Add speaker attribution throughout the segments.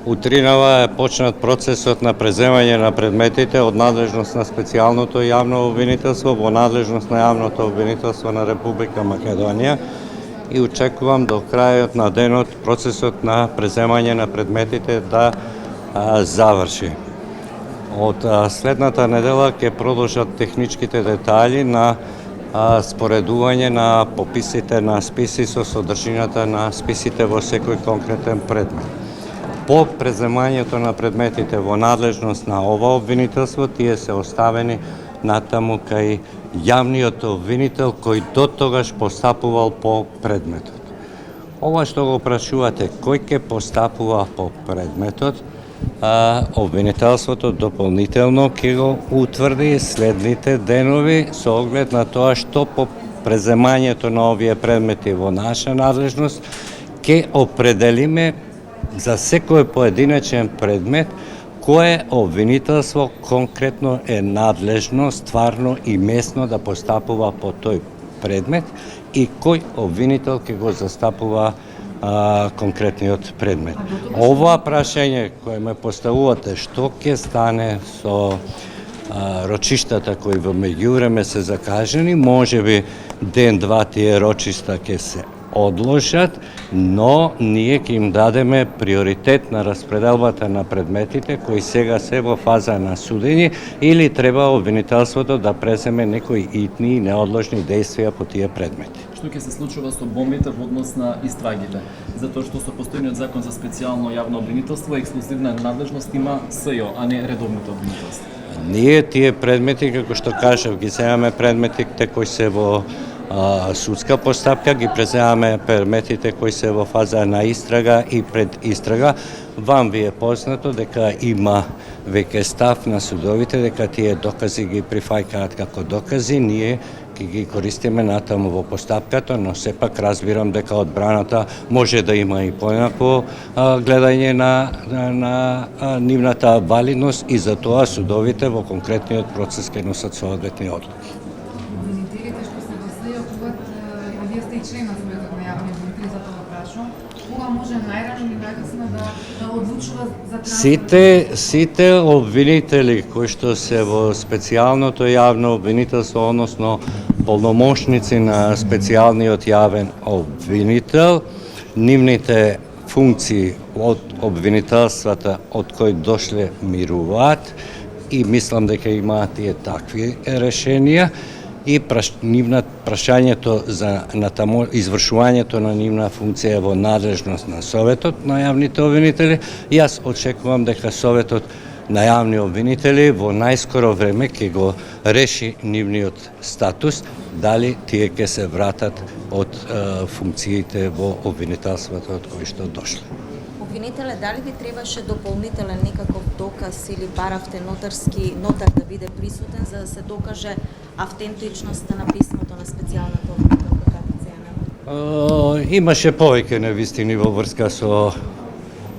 Speaker 1: Утринава е почнат процесот на преземање на предметите од надлежност на специјалното јавно обвинителство во надлежност на јавното обвинителство на Република Македонија и очекувам до крајот на денот процесот на преземање на предметите да заврши. Од следната недела ќе продолжат техничките детали на споредување на пописите на списи со содржината на списите во секој конкретен предмет. По преземањето на предметите во надлежност на ова обвинителство, тие се оставени натаму кај јавниот обвинител кој до тогаш постапувал по предметот. Ова што го прашувате, кој ќе постапува по предметот, обвинителството дополнително ќе го утврди следните денови со оглед на тоа што по преземањето на овие предмети во наша надлежност ќе определиме за секој поединечен предмет кое обвинителство конкретно е надлежно, стварно и местно да постапува по тој предмет и кој обвинител ќе го застапува конкретниот предмет. Ова прашање кое ме поставувате, што ќе стане со рочиштата кои во меѓувреме се закажани, можеби ден-два тие рочишта ќе се одложат, но ние ќе им дадеме приоритет на распределбата на предметите кои сега се во фаза на судење или треба обвинителството да преземе некои итни и неодложни действија по тие предмети.
Speaker 2: Што ќе се случува со бомбите во однос на истрагите? Затоа што со постојниот закон за специјално јавно обвинителство ексклузивна надлежност има СЈО, а не редовното обвинителство.
Speaker 1: Ние тие предмети, како што кажав, ги земаме предметите кои се во судска постапка, ги преземаме предметите кои се во фаза на истрага и пред истрага. Вам ви е познато дека има веќе став на судовите дека тие докази ги прифаќаат како докази, ние ќе ги користиме натаму во постапката, но сепак разбирам дека одбраната може да има и поинако гледање на нивната валидност и за тоа судовите во конкретниот процес ќе носат соодветни одлуки.
Speaker 3: Член на Советот на јавни обвинители, за тоа прашувам, кога може најрано или најкасно да одлучува за трансфер?
Speaker 1: Сите обвинители кои што се во специјалното јавно обвинителство, односно полномошници на специјалниот јавен обвинител, нивните функции од обвинителствата од кои дошле мируваат и мислам дека имаат и такви решенија, и прашањето за извршувањето на нивна функција во надлежност на Советот на јавните обвинители. Јас очекувам дека Советот на јавни обвинители во најскоро време ќе го реши нивниот статус, дали тие ќе се вратат од функциите во обвинителството од кои што дошле.
Speaker 4: Обвинителе, дали ви требаше дополнителен некаков доказ или баравте нотар да биде присутен за да се докаже автентичноста на писмото на специјалната обвинителка Катицена?
Speaker 1: Имаше повеќе невистини во врска со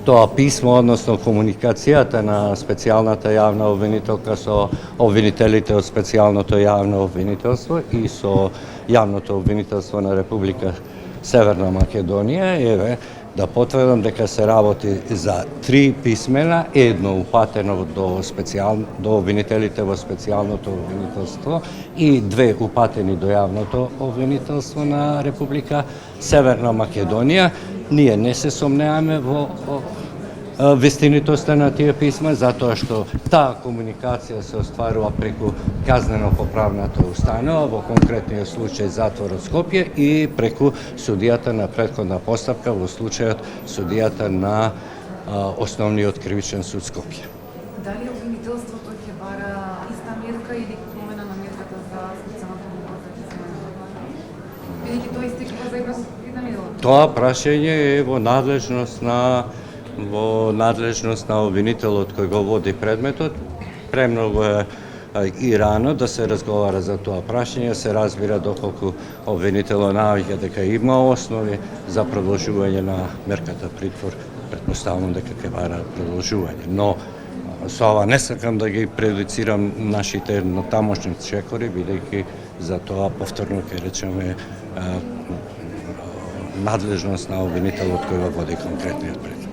Speaker 1: тоа писмо, односно комуникацијата на специјалната јавна обвинителка со обвинителите од специјалното јавно обвинителство и со јавното обвинителство на Република Северна Македонија. Еве, да потврдам дека се работи за 3 писмена, едно упатено до обвинителите во специјалното обвинителство и 2 упатени до јавното обвинителство на Република Северна Македонија. Ние не се сомневаме во вистинитоста на тие писма, затоа што таа комуникација се остварува преку казнено-поправната установа, во конкретниот случај затворот Скопје и преку судијата на претходна постапка, во случајот судијата на Основниот кривичен суд Скопје.
Speaker 3: Дали обвинителството ќе бара иста мерка или промена на мерката за специјалната обвинителка? Бидејќи тоа истекува за една недела.
Speaker 1: Тоа прашање е во надлежност на обвинителот кој го води предметот. Премногу е и рано да се разговара за тоа прашање, се разбира доколку обвинителот наоѓа дека има основи за продолжување на мерката притвор, претпоставувам дека ќе бара продолжување. Но со ова не сакам да ги прejudicирам нашите тамошни чекори, бидејќи за тоа повторно ќе речеме надлежност на обвинителот кој го води конкретниот предмет.